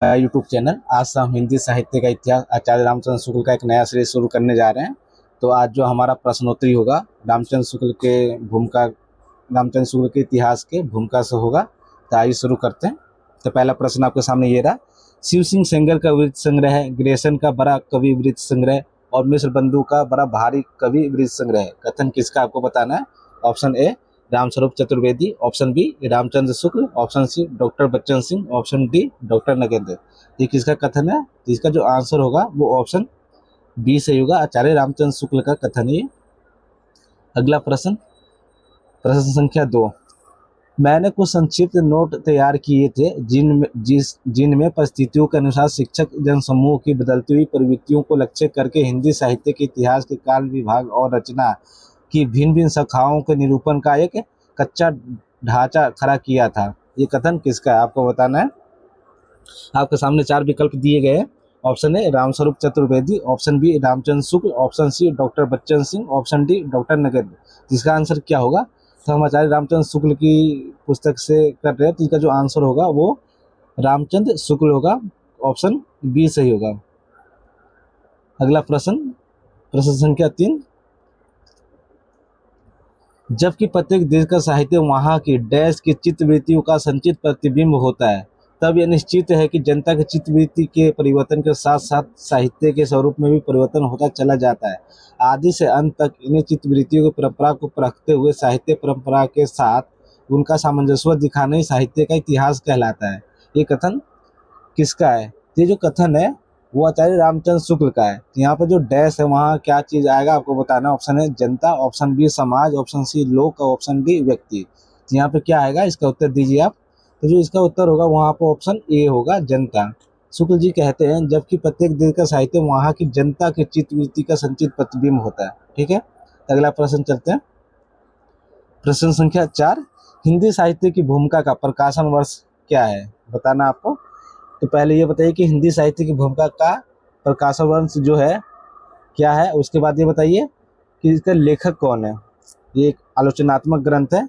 YouTube channel. आज से हम हिंदी साहित्य का इतिहास आचार्य रामचंद्र शुक्ल का एक नया सीरीज शुरू करने जा रहे हैं। तो आज जो हमारा प्रश्नोत्तरी होगा रामचंद्र शुक्ल के भूमिका रामचंद्र शुक्ल के इतिहास के भूमिका से होगा। तो आइए शुरू करते हैं। तो पहला प्रश्न आपके सामने ये रहा, शिव सिंह सेंगर का वृत्त संग्रह, ग्रेसन का बड़ा कवि वृत्त संग्रह और मिश्र बंधु का बड़ा भारी कवि वृत्त संग्रह कथन किसका आपको बताना है। Option A Ramswaroop Chaturvedi, option B Ramchandra Shukla, option C doctor Bachchan Singh, option D doctor Nagendra. ये किसका कथन है? तो इसका जो आंसर होगा वो ऑप्शन बी सही होगा, आचार्य रामचंद्र शुक्ल का कथन है। अगला प्रश्न, प्रश्न संख्या 2। मैंने कुछ संक्षिप्त नोट तैयार किए थे जिनमें परिस्थितियों के अनुसार शिक्षक जनसमूह की बदलती हुई प्रवृत्तियों को लक्ष्य करके हिंदी साहित्य के इतिहास के काल विभाग और रचना की भिन्न भिन्न शाखाओं के निरूपण का एक कच्चा ढांचा खड़ा किया था। ये कथन किसका है आपको बताना है। आपके सामने 4 विकल्प दिए गए हैं। Option A Ramswaroop Chaturvedi, option B Ramchandra Shukla, option C doctor Bachchan Singh, option D doctor Nagendra. जिसका आंसर क्या होगा? तो हम आचार्य रामचंद्र शुक्ल की पुस्तक से कर रहे हैं, तो इसका जो आंसर होगा वो रामचंद्र शुक्ल होगा, ऑप्शन बी सही होगा। अगला प्रश्न, प्रश्न संख्या 3। जबकि प्रत्येक देश का साहित्य वहाँ की डैश की चित्तवृत्तियों का संचित प्रतिबिंब होता है, तब यह निश्चित है कि जनता की चित्तवृत्ति के परिवर्तन के साथ साथ साहित्य के स्वरूप में भी परिवर्तन होता चला जाता है। आदि से अंत तक इन्हीं चित्तवृत्तियों की परंपरा को परखते हुए साहित्य परंपरा के साथ उनका सामंजस्य दिखाना ही साहित्य का इतिहास कहलाता है। ये कथन किसका है? ये जो कथन है वो आचार्य रामचंद्र शुक्ल का है। यहाँ पर जो डैश है वहाँ क्या चीज आएगा आपको बताना है। ऑप्शन है जनता, ऑप्शन बी समाज, ऑप्शन सी लोक, ऑप्शन डी व्यक्ति। यहाँ पे क्या आएगा इसका उत्तर दीजिए आप। तो जो इसका उत्तर होगा वहाँ पर ऑप्शन ए होगा जनता। शुक्ल जी कहते हैं जबकि प्रत्येक देश का साहित्य वहाँ की जनता की चित्तवृत्ति का संचित प्रतिबिंब होता है। ठीक है, अगला प्रश्न चलते हैं। प्रश्न संख्या 4। हिंदी साहित्य की भूमिका का प्रकाशन वर्ष क्या है बताना आपको। तो पहले ये बताइए कि हिंदी साहित्य की भूमिका का प्रकाशन वर्ष जो है क्या है। उसके बाद ये बताइए कि इसका लेखक कौन है। ये एक आलोचनात्मक ग्रंथ है।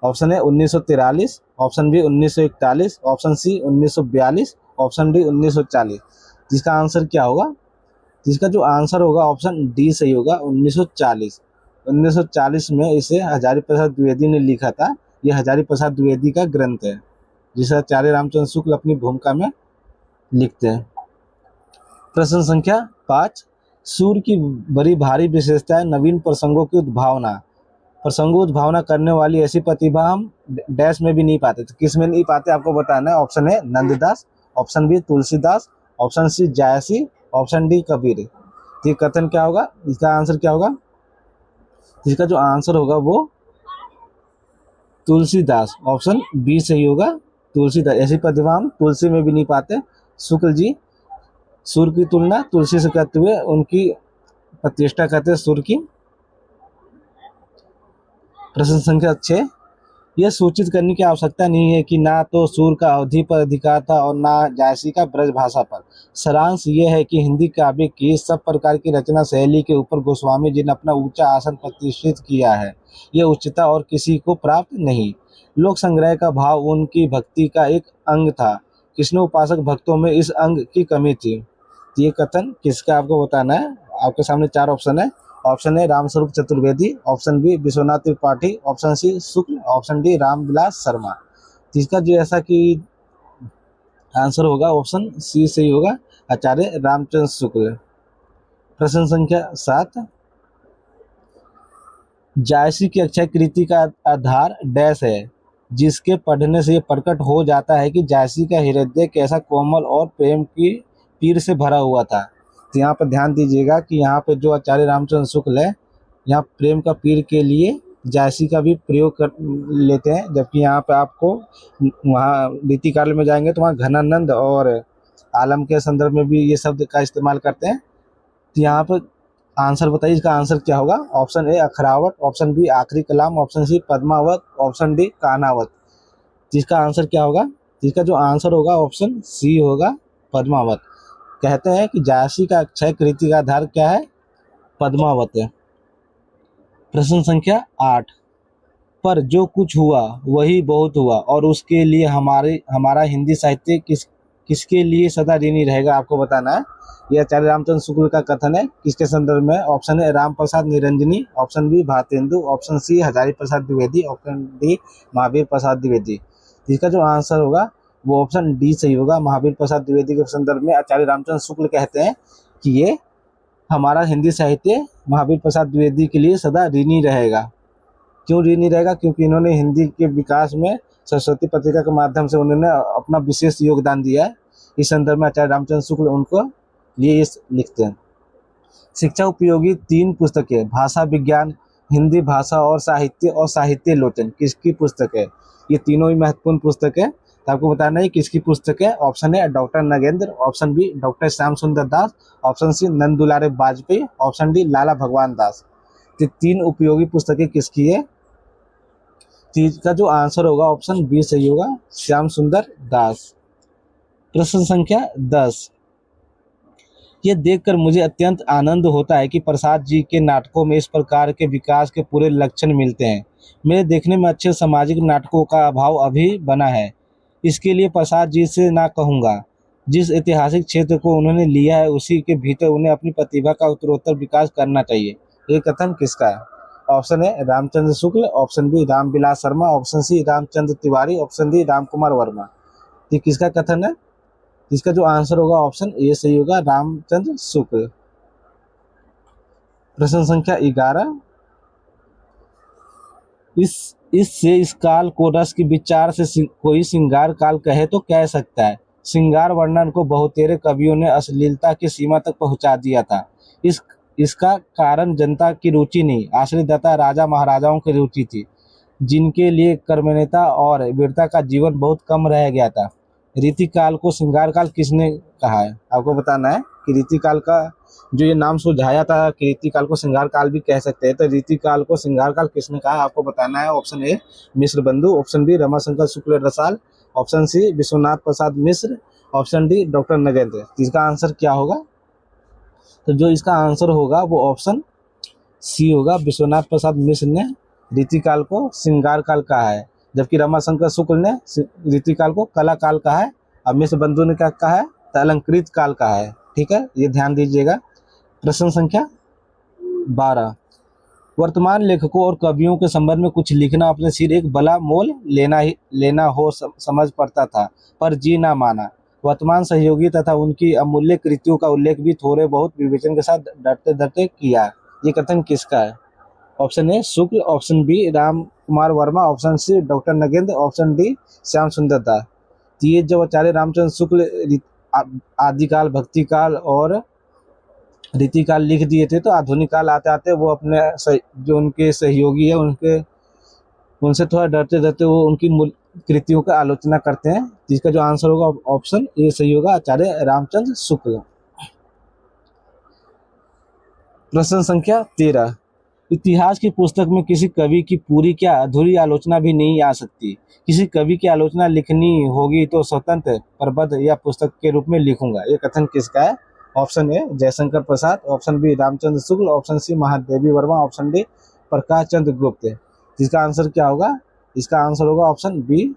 ऑप्शन है 1943, option B 1941, option C 1942, option D 1940। जिसका आंसर क्या होगा? जिसका जो आंसर होगा ऑप्शन डी सही होगा, 1940। 1940 में इसे हजारी प्रसाद द्विवेदी ने लिखा था। यह हजारी प्रसाद द्विवेदी का ग्रंथ है जिसे आचार्य रामचंद्र शुक्ल अपनी भूमिका में लिखते हैं। प्रश्न संख्या 5। सूर की बड़ी भारी विशेषता है नवीन प्रसंगों की उद्भावना करने वाली ऐसी प्रतिभा हम डैश में भी नहीं पाते। तो किस में नहीं पाते आपको बताना है। ऑप्शन है Nanddas, option B Tulsidas, option C Jayasi, option D Kabir. ये कथन क्या होगा? इसका आंसर क्या होगा? इसका जो आंसर होगा वो तुलसीदास, ऑप्शन बी सही होगा, तुलसीदास। ऐसी प्रतिभा हम तुलसी में भी नहीं पाते। शुक्ल जी सूर की तुलना तुलसी से करते हुए उनकी प्रतिष्ठा करते हैं सूर की। प्रश्न संख्या 6। यह सूचित करने की आवश्यकता नहीं है कि ना तो सूर का अवधि पर अधिकार था और ना जायसी का ब्रज भाषा पर। सारांश यह है कि हिंदी काव्य की सब प्रकार की रचना शैली के ऊपर गोस्वामी जी ने अपना ऊंचा आसन प्रतिष्ठित किया है। यह उच्चता और किसी को प्राप्त नहीं। लोक संग्रह का भाव उनकी भक्ति का एक अंग था। कृष्ण उपासक भक्तों में इस अंग की कमी थी। ये कथन किसका आपको बताना है। आपके सामने 4 ऑप्शन है। Option A Ramswaroop Chaturvedi, option B Vishwanath Tripathi, option C Shukla, option D Ramvilas Sharma. जिसका जो ऐसा कि आंसर होगा ऑप्शन सी सही होगा, आचार्य रामचंद्र शुक्ल। प्रश्न संख्या 7। जायसी की अक्षय कृति का आधार डैश है जिसके पढ़ने से ये प्रकट हो जाता है कि जायसी का हृदय कैसा कोमल और प्रेम की पीर से भरा हुआ था। तो यहाँ पर ध्यान दीजिएगा कि यहाँ पे जो आचार्य रामचंद्र शुक्ल है यहाँ प्रेम का पीर के लिए जायसी का भी प्रयोग कर लेते हैं। जबकि यहाँ पे आपको वहाँ रीति काल में जाएंगे तो वहाँ घनानंद और आलम के संदर्भ में भी ये शब्द का इस्तेमाल करते हैं। तो यहाँ पर आंसर बताइए, इसका आंसर क्या होगा। Option A Akhravat, option B Akhiri Kalam, option C Padmavat, option D Kanhavat. जिसका आंसर क्या होगा? जिसका जो आंसर होगा ऑप्शन सी होगा, पद्मावत। कहते हैं कि जायसी का अक्षय कृति का आधार क्या है? पद्मावत है। प्रश्न संख्या 8। पर जो कुछ हुआ वही बहुत हुआ और उसके लिए हमारा हिंदी साहित्य किसके लिए सदा ऋणी रहेगा, आपको बताना है। यह आचार्य रामचंद्र शुक्ल का कथन है, किसके संदर्भ में? Option A Ram Prasad Niranjani, option B Bharatendu, option C Hazari Prasad Dwivedi, option D Mahavir Prasad Dwivedi. इसका जो आंसर होगा वो ऑप्शन डी सही होगा। महावीर प्रसाद द्विवेदी के संदर्भ में आचार्य रामचंद्र शुक्ल कहते हैं कि ये हमारा हिंदी साहित्य महावीर प्रसाद द्विवेदी के लिए सदा ऋणी रहेगा। क्यों ऋणी रहेगा? क्योंकि इन्होंने हिंदी के विकास में सरस्वती पत्रिका के माध्यम से उन्होंने अपना विशेष योगदान दिया है। इस संदर्भ में आचार्य रामचंद्र शुक्ल उनको लिए लिखते हैं। शिक्षा उपयोगी 3 पुस्तकें, भाषा विज्ञान, हिंदी भाषा और साहित्य लोचन, किसकी पुस्तक है? ये तीनों ही महत्वपूर्ण पुस्तक है। तो आपको बताना है किसकी पुस्तक है। ऑप्शन है doctor Nagendra, option B doctor Shyam Sundar Das, option C नंद दुलारे वाजपेयी, ऑप्शन डी लाला भगवान दास। ये 3 उपयोगी पुस्तकें किसकी है? इसका जो आंसर होगा ऑप्शन बी सही होगा, श्याम सुंदर दास। प्रश्न संख्या 10, ये देखकर मुझे अत्यंत आनंद होता है कि प्रसाद जी के नाटकों में इस प्रकार के विकास के पूरे लक्षण मिलते हैं। मेरे देखने में अच्छे सामाजिक नाटकों का अभाव अभी बना है। इसके लिए प्रसाद जी से ना कहूँगा। जिस ऐतिहासिक क्षेत्र को उन्होंने लिया है उसी के भीतर उन्हें अपनी प्रतिभा का उत्तरोत्तर विकास करना चाहिए। ये कथन किसका है? ऑप्शन है Ramchandra Shukla, option B Ramvilas Sharma, option C Ramchandra Tiwari, option D Ramkumar Verma. ये किसका कथन है? इसका जो आंसर होगा ऑप्शन ए सही होगा, रामचंद्र शुक्ल। प्रश्न संख्या 11, इससे इस काल को रस की विचार से कोई श्रृंगार काल कहे तो कह सकता है। श्रृंगार वर्णन को बहुतेरे कवियों ने अश्लीलता की सीमा तक पहुंचा दिया था। इसका कारण जनता की रुचि नहीं, आश्रयदाता राजा महाराजाओं की रुचि थी, जिनके लिए कर्मण्यता और वीरता का जीवन बहुत कम रह गया था। रीतिकाल को श्रृंगार काल किसने कहा है? आपको बताना है कि रीतिकाल का जो ये नाम सुझाया था कि रीतिकाल को श्रृंगार काल भी कह सकते हैं, तो रीतिकाल को श्रृंगार काल किसने कहा? आपको बताना है। ऑप्शन ए मिश्र बंधु, ऑप्शन बी रमाशंकर शुक्ल रसाल, option C Vishwanath Prasad Mishra, option D doctor Nagendra. इसका आंसर क्या होगा? तो जो इसका आंसर होगा वो ऑप्शन सी होगा, विश्वनाथ प्रसाद मिश्र ने रीतिकाल को श्रृंगार काल कहा है, जबकि रमाशंकर शुक्ल ने रीतिकाल को कला काल कहा है और मिश्र बंधु ने क्या कहा है? तो अलंकृत काल कहा है। ठीक है, ये ध्यान दीजिएगा। प्रश्न संख्या 12, वर्तमान लेखकों और कवियों के संबंध में कुछ लिखना अपने सिर एक बड़ा मोल लेना हो समझ पड़ता था, पर जी ना माना। वर्तमान सहयोगी तथा उनकी अमूल्य कृतियों का उल्लेख भी थोड़े बहुत विवेचन के साथ डरते डरते किया। ये कथन किसका है? Option A Shukla, option B Ram Kumar Verma, option C doctor Nagendra, option D Shyam Sundar Das. तो ये जब आचार्य रामचंद्र शुक्ल आदिकाल, भक्तिकाल और रीतिकाल लिख दिए थे, तो आधुनिक काल आते आते वो अपने जो उनके सहयोगी है उनसे थोड़ा डरते डरते वो उनकी मूल कृतियों का आलोचना करते हैं। जिसका जो आंसर होगा ऑप्शन ए सही होगा, आचार्य रामचंद्र शुक्ल। प्रश्न संख्या 13, इतिहास की पुस्तक में किसी कवि की पूरी क्या अधूरी आलोचना भी नहीं आ सकती। किसी कवि की आलोचना लिखनी होगी तो स्वतंत्र प्रबंध या पुस्तक के रूप में लिखूंगा। ये कथन किसका है? Option A Jaishankar Prasad, option B Ramchandra Shukla, option C Mahadevi Verma, option D Prakash Chandra Gupt. जिसका आंसर क्या होगा? इसका आंसर होगा ऑप्शन बी,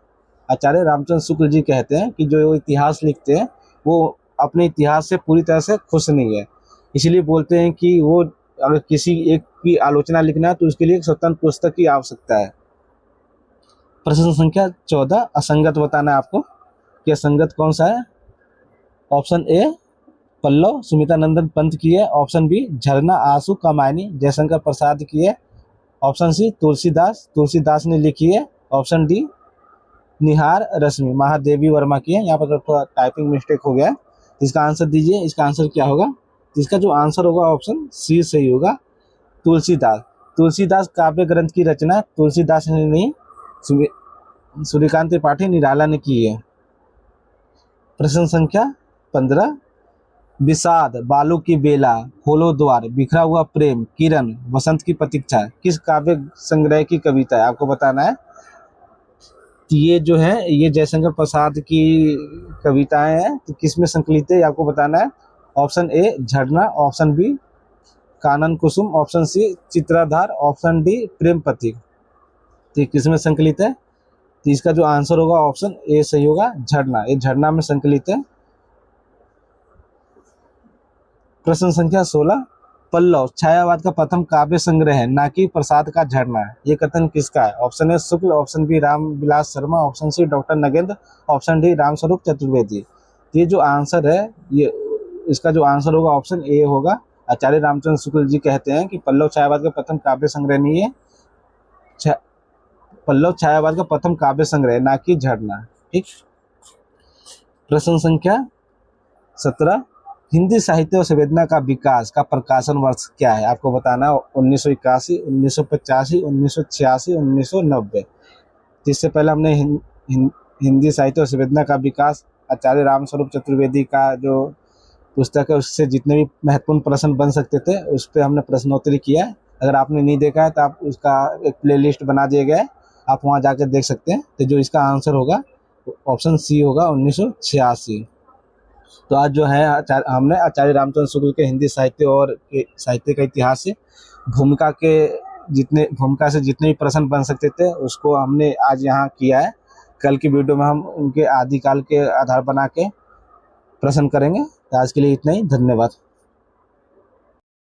आचार्य रामचंद्र शुक्ल जी कहते हैं कि जो इतिहास लिखते हैं वो अपने इतिहास से पूरी तरह से खुश नहीं है, इसलिए बोलते हैं कि वो अगर किसी एक की आलोचना लिखना है तो उसके लिए एक स्वतंत्र पुस्तक की आवश्यकता है। प्रश्न संख्या 14, असंगत बताना है आपको कि असंगत कौन सा है। ऑप्शन ए पल्लव सुमिता नंदन पंत की है, ऑप्शन बी झरना आंसू कमायनी जयशंकर प्रसाद की है, ऑप्शन सी तुलसीदास ने लिखी है, ऑप्शन डी निहार रश्मि महादेवी वर्मा की है। यहाँ पर थोड़ा टाइपिंग मिस्टेक हो गया है, इसका आंसर दीजिए। इसका आंसर क्या होगा? इसका जो आंसर होगा ऑप्शन सी सही होगा, तुलसीदास काव्य ग्रंथ की रचना तुलसीदास ने नहीं, सूर्यकांत त्रिपाठी निराला ने की है। प्रश्न संख्या 15, विषाद, बालू की बेला, खोलो द्वार, बिखरा हुआ प्रेम, किरण, वसंत की प्रतीक्षा किस काव्य संग्रह की कविता है? आपको बताना है। ये जो है ये जयशंकर प्रसाद की कविताएं हैं, तो किस में संकलित है आपको बताना है। ऑप्शन ए झरना, ऑप्शन बी कानन कुसुम, ऑप्शन सी चित्राधार, ऑप्शन डी प्रेम प्रतीक। तो किस में संकलित है? तो इसका जो आंसर होगा ऑप्शन ए सही होगा, झरना। ये झरना में संकलित है। प्रश्न संख्या 16, पल्लव छायावाद का प्रथम काव्य संग्रह है, ना कि प्रसाद का झरना। ये कथन किसका है? Option A Shukla, option B Ramvilas Sharma, option C doctor Nagendra, option D Ramswaroop Chaturvedi. ये जो आंसर है, ये इसका जो आंसर होगा ऑप्शन ए होगा। आचार्य रामचंद्र शुक्ल जी कहते हैं कि पल्लव छायावाद का प्रथम काव्य संग्रह नहीं है, पल्लव छायावाद का प्रथम काव्य संग्रह, ना कि झरना। ठीक। प्रश्न संख्या 17, हिंदी साहित्य और संवेदना का विकास का प्रकाशन वर्ष क्या है? आपको बताना है 1981, 1985, 1986, 1990। इससे पहले हमने हिंदी साहित्य और संवेदना का विकास आचार्य रामस्वरूप चतुर्वेदी का जो पुस्तक है उससे जितने भी महत्वपूर्ण प्रश्न बन सकते थे उस पर हमने प्रश्नोत्तरी किया है। अगर आपने नहीं देखा है तो आप उसका एक प्लेलिस्ट बना दिया गया है, आप वहाँ जाकर देख सकते हैं। तो जो इसका आंसर होगा ऑप्शन सी होगा 1986। तो आज जो है हमने आचार्य रामचंद्र शुक्ल के हिंदी साहित्य और साहित्य का इतिहास से भूमिका से जितने भी प्रश्न बन सकते थे उसको हमने आज यहाँ किया है। कल की वीडियो में हम उनके आदिकाल के आधार बना के प्रश्न करेंगे। आज के लिए इतना ही, धन्यवाद।